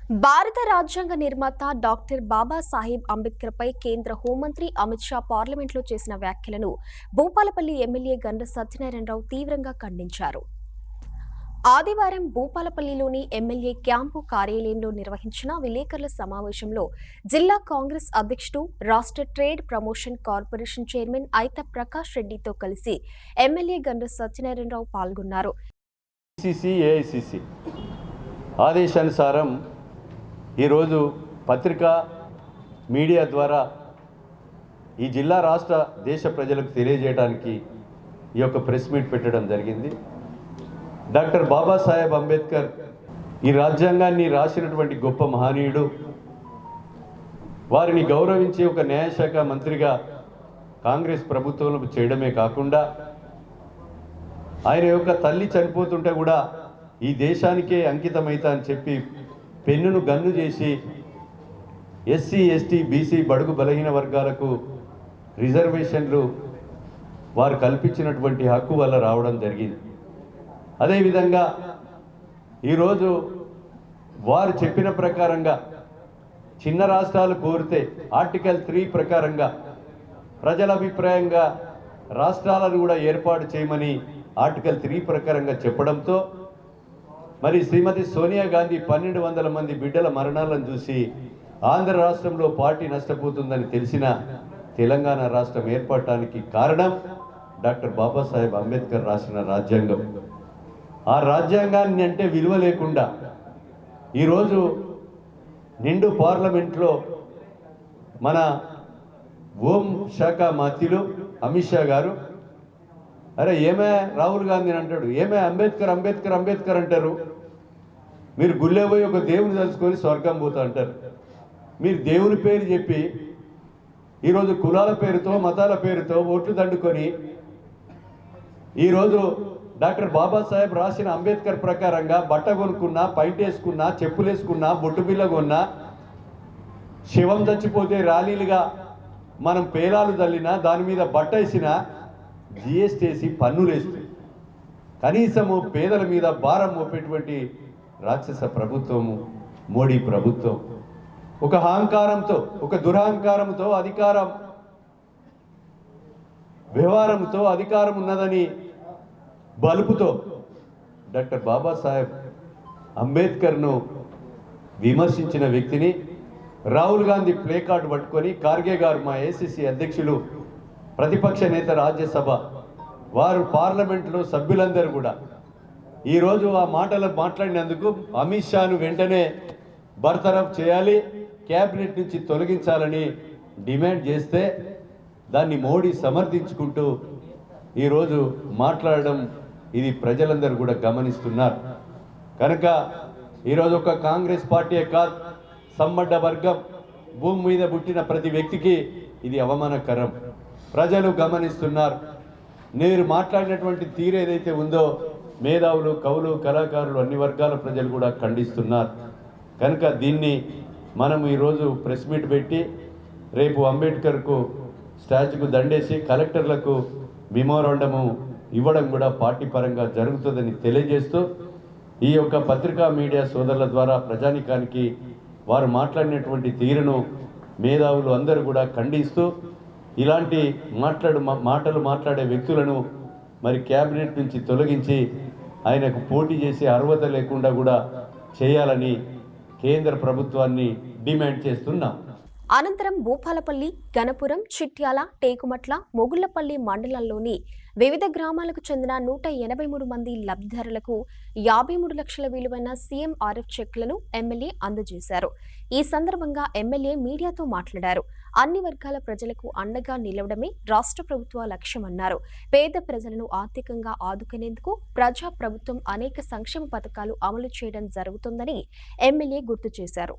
భారత రాజ్యాంగ నిర్మాత డాక్టర్ బాబాసాహెబ్ అంబేద్కర్ పై కేంద్ర హోంమంత్రి అమిత్ షా పార్లమెంట్లో చేసిన వ్యాఖ్యలను భూపాలపల్లి ఎమ్మెల్యే గండ్ర సత్యనారాయణరావు తీవ్రంగా ఖండించారు. ఆదివారం భూపాలపల్లిలోని ఎమ్మెల్యే క్యాంపు కార్యాలయంలో నిర్వహించిన విలేకరుల సమావేశంలో జిల్లా కాంగ్రెస్ అధ్యక్షుడు, రాష్ట్ర trade promotion corporation chairman ఐత Prakash రెడ్డితో కలిసి ఎమ్మెల్యే గండ్ర సత్యనారాయణరావు పాల్గొన్నారు. ఆదేశానుసారం ఈరోజు పత్రికా మీడియా ద్వారా ఈ జిల్లా రాష్ట్ర దేశ ప్రజలకు తెలియజేయడానికి ఈ యొక్క ప్రెస్ మీట్ పెట్టడం జరిగింది. డాక్టర్ బాబాసాహెబ్ అంబేద్కర్ ఈ రాజ్యాంగాన్ని రాసినటువంటి గొప్ప మహనీయుడు. వారిని గౌరవించి ఒక న్యాయశాఖ మంత్రిగా కాంగ్రెస్ ప్రభుత్వంలో చేయడమే కాకుండా ఆయన యొక్క తల్లి చనిపోతుంటే కూడా ఈ దేశానికే అంకితమైతా అని చెప్పి పెన్నును గన్ను చేసి ఎస్సీ, ఎస్టీ, బీసీ బడుగు బలహీన వర్గాలకు రిజర్వేషన్లు వారు కల్పించినటువంటి హక్కు వల్ల రావడం జరిగింది. అదేవిధంగా ఈరోజు వారు చెప్పిన ప్రకారంగా చిన్న రాష్ట్రాలు కోరితే ఆర్టికల్ 3 ప్రకారంగా ప్రజల అభిప్రాయంగా రాష్ట్రాలను కూడా ఏర్పాటు చేయమని ఆర్టికల్ 3 ప్రకారంగా చెప్పడంతో మరి శ్రీమతి సోనియా గాంధీ 1200 మంది బిడ్డల మరణాలను చూసి ఆంధ్ర రాష్ట్రంలో పార్టీ నష్టపోతుందని తెలిసిన తెలంగాణ రాష్ట్రం ఏర్పడటానికి కారణం డాక్టర్ బాబాసాహెబ్ అంబేద్కర్ రాసిన రాజ్యాంగం. ఆ రాజ్యాంగాన్ని అంటే విలువ లేకుండా ఈరోజు నిండు పార్లమెంట్లో మన హోం శాఖ మంత్రులు అమిత్ షా గారు, అరే ఏమే రాహుల్ గాంధీని అంటాడు, ఏమే అంబేద్కర్ అంబేద్కర్ అంబేద్కర్ అంటారు, మీరు గుళ్ళే పోయి ఒక దేవుని తలుచుకొని స్వర్గం పోతా అంటారు. మీరు దేవుని పేరు చెప్పి ఈరోజు కులాల పేరుతో మతాల పేరుతో ఓట్లు దండుకొని ఈరోజు డాక్టర్ బాబాసాహెబ్ రాసిన అంబేద్కర్ ప్రకారంగా బట్ట కొనుక్కున్నా, పైంట్ వేసుకున్నా, చెప్పులు వేసుకున్నా, బొట్టు బిల్ల కొన్నా, శివం చచ్చిపోతే ర్యాలీలుగా మనం పేలాలు చల్లినా, దాని మీద బట్ట వేసినా జిఎస్టీ వేసి పన్నులు వేస్తుంది. కనీసము పేదల మీద భారం మోపేటువంటి రాక్షస ప్రభుత్వము మోడీ ప్రభుత్వం. ఒక అహంకారంతో, ఒక దురహంకారంతో, అధికారం వ్యవహారంతో అధికారం ఉన్నదని బలుపుతో డాక్టర్ బాబాసాహెబ్ అంబేద్కర్ను విమర్శించిన వ్యక్తిని రాహుల్ గాంధీ ప్లే కార్డు పట్టుకొని, ఖార్గే గారు మా ఏసీసీ అధ్యక్షులు, ప్రతిపక్ష నేత రాజ్యసభ వారు, పార్లమెంట్లో సభ్యులందరూ కూడా ఈరోజు ఆ మాటలు మాట్లాడినందుకు అమిత్ షాను వెంటనే బర్తరఫ్ చేయాలి, క్యాబినెట్ నుంచి తొలగించాలని డిమాండ్ చేస్తే దాన్ని మోడీ సమర్థించుకుంటూ ఈరోజు మాట్లాడడం ఇది ప్రజలందరూ కూడా గమనిస్తున్నారు. కనుక ఈరోజు ఒక కాంగ్రెస్ పార్టీ కాదు, సమ్మడ్డ వర్గం, భూమి మీద పుట్టిన ప్రతి వ్యక్తికి ఇది అవమానకరం. ప్రజలు గమనిస్తున్నారు. మీరు మాట్లాడినటువంటి తీరు ఏదైతే ఉందో మేధావులు, కవులు, కళాకారులు, అన్ని వర్గాల ప్రజలు కూడా ఖండిస్తున్నారు. కనుక దీన్ని మనం ఈరోజు ప్రెస్ మీట్ పెట్టి రేపు అంబేద్కర్కు స్టాచ్యూకు దండేసి కలెక్టర్లకు మెమోరాండము ఇవ్వడం కూడా పార్టీ పరంగా జరుగుతుందని తెలియజేస్తూ ఈ యొక్క పత్రికా మీడియా సోదరుల ద్వారా ప్రజానికానికి వారు మాట్లాడినటువంటి తీరును మేధావులు అందరూ కూడా ఖండిస్తూ ఇలాంటి మాటలు మాట్లాడే వ్యక్తులను మరి క్యాబినెట్ నుంచి తొలగించి ఆయనకు పోటీ చేసే అర్హత లేకుండా కూడా చేయాలని కేంద్ర ప్రభుత్వాన్ని డిమాండ్ చేస్తున్నాం. అనంతరం భూపాలపల్లి, గణపురం, చిట్యాల, టేకుమట్ల, మొగుళ్లపల్లి మండలాల్లోని వివిధ గ్రామాలకు చెందిన 183 మంది లబ్ధిదారులకు 53 లక్షల విలువైన సీఎంఆర్ఎఫ్ చెక్లను ఎమ్మెల్యే అందజేశారు. ఈ సందర్భంగా ఎమ్మెల్యే మీడియాతో మాట్లాడారు. అన్ని వర్గాల ప్రజలకు అండగా నిలవడమే రాష్ట్ర ప్రభుత్వ లక్ష్యమన్నారు. పేద ప్రజలను ఆర్థికంగా ఆదుకునేందుకు ప్రజా ప్రభుత్వం అనేక సంక్షేమ పథకాలు అమలు చేయడం జరుగుతుందని ఎమ్మెల్యే గుర్తు చేశారు.